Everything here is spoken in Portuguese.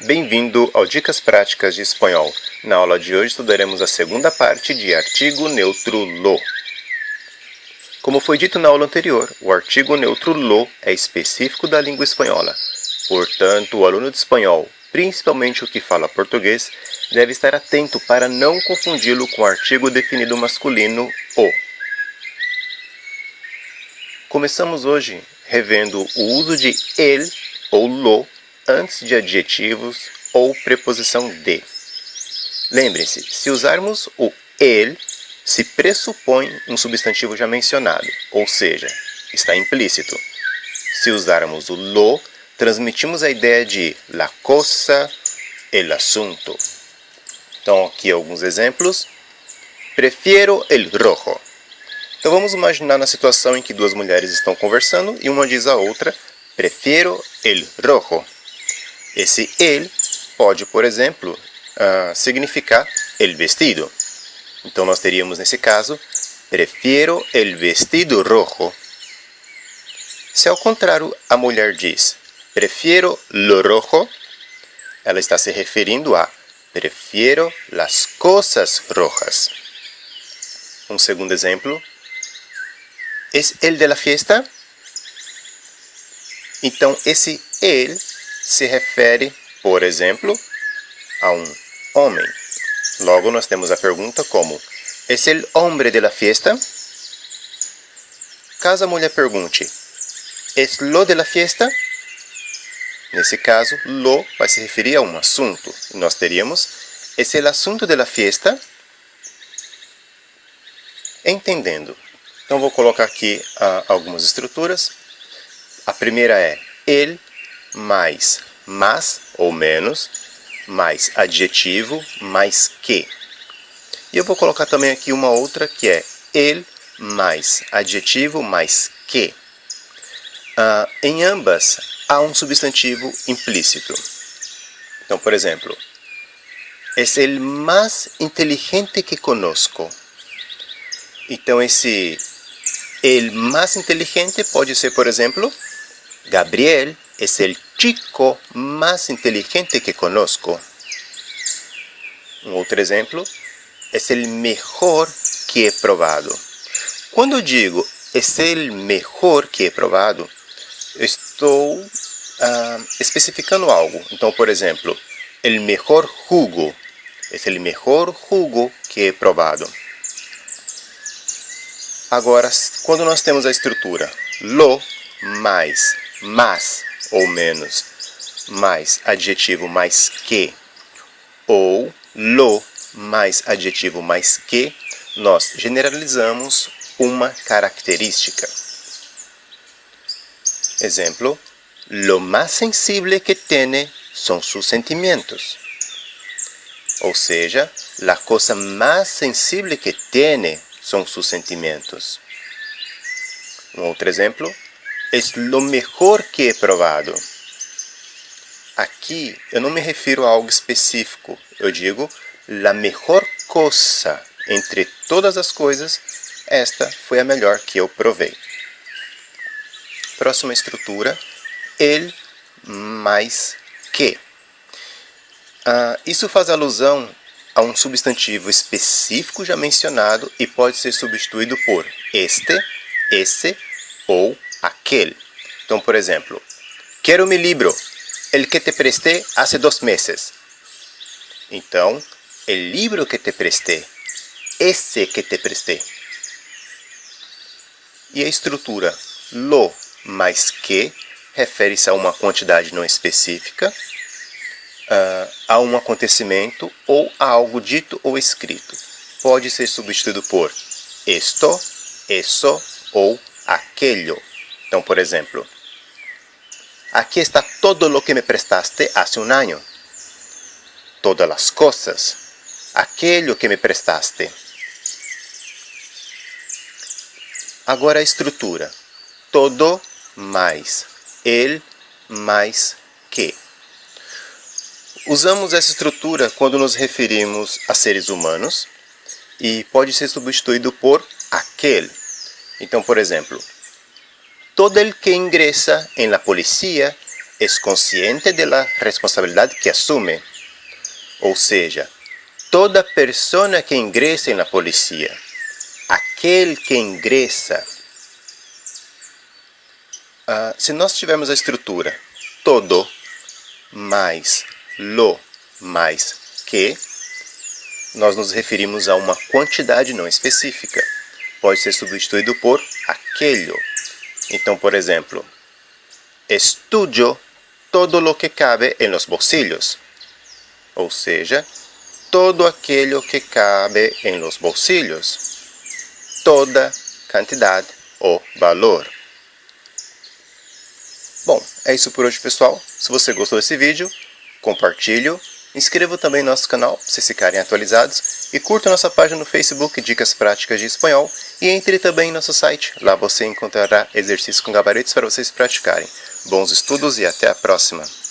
Bem-vindo ao Dicas Práticas de Espanhol. Na aula de hoje estudaremos a segunda parte de artigo neutro lo. Como foi dito na aula anterior, o artigo neutro lo é específico da língua espanhola. Portanto, o aluno de espanhol, principalmente o que fala português, deve estar atento para não confundi-lo com o artigo definido masculino o. Começamos hoje revendo o uso de el ou lo antes de adjetivos ou preposição de. Lembrem-se, se usarmos o el, se pressupõe um substantivo já mencionado, ou seja, está implícito. Se usarmos o lo, transmitimos a ideia de la cosa, el asunto. Então, aqui alguns exemplos. Prefiero el rojo. Então, vamos imaginar na situação em que duas mulheres estão conversando e uma diz à outra, prefiero el rojo. Esse el pode, por exemplo, significar el vestido. Então, nós teríamos, nesse caso, prefiero el vestido rojo. Se, ao contrário, a mulher diz, prefiero lo rojo, ela está se referindo a prefiero las cosas rojas. Um segundo exemplo. ¿Es el de la fiesta? Então, esse el se refere, por exemplo, a um homem. Logo, nós temos a pergunta como, ¿es el hombre de la fiesta? Caso a mulher pergunte, ¿es lo de la fiesta? Nesse caso, lo vai se referir a um assunto. E nós teríamos, ¿es el asunto de la fiesta? Entendendo. Então, vou colocar aqui algumas estruturas. A primeira é el mais mas ou menos, mais adjetivo, mais que. E eu vou colocar também aqui uma outra que é el mais adjetivo, mais que. Em ambas, há um substantivo implícito. Então, por exemplo, es el más inteligente que conozco. Então, esse el más inteligente pode ser, por exemplo, Gabriel es el chico más inteligente que conozco. Um outro exemplo, es el mejor que he probado. Quando eu digo es el mejor que he probado, eu estou especificando algo. Então, por exemplo, el mejor jugo, es el mejor jugo que he probado. Agora, quando nós temos a estrutura lo mais mas ou menos, mais adjetivo mais que, ou lo mais adjetivo mais que, nós generalizamos uma característica. Exemplo, lo más sensible que tiene son sus sentimientos. Ou seja, la cosa más sensible que tiene son sus sentimientos. Um outro exemplo, es lo mejor que he probado. Aqui, eu não me refiro a algo específico. Eu digo, la mejor cosa entre todas as coisas, esta foi a melhor que eu provei. Próxima estrutura, el mais que. Isso faz alusão a um substantivo específico já mencionado e pode ser substituído por este, esse ou aquele. Então, por exemplo, quero mi libro, el que te presté hace 2 meses. Então, el libro que te presté, esse que te presté. E a estrutura lo mais que refere-se a uma quantidade não específica, a um acontecimento ou a algo dito ou escrito. Pode ser substituído por esto, eso ou aquello. Então, por exemplo, aqui está todo lo que me prestaste hace un año. Todas las cosas. Aquello que me prestaste. Agora a estrutura. Todo mais el mais que. Usamos essa estrutura quando nos referimos a seres humanos e pode ser substituído por aquele. Então, por exemplo, todo el que ingresa en la policía es consciente de la responsabilidad que asume. Ou seja, toda persona que ingressa na polícia, aquele que ingressa. Se nós tivermos a estrutura todo mais lo mais que, nós nos referimos a uma quantidade não específica. Pode ser substituído por aquello. Então, por exemplo, estudio todo lo que cabe en los bolsillos. Ou seja, todo aquello que cabe en los bolsillos. Toda quantidade ou valor. Bom, é isso por hoje, pessoal. Se você gostou desse vídeo, compartilhe, inscreva também no nosso canal para vocês ficarem atualizados e curta nossa página no Facebook Dicas Práticas de Espanhol e entre também em nosso site. Lá você encontrará exercícios com gabaretos para vocês praticarem. Bons estudos e até a próxima!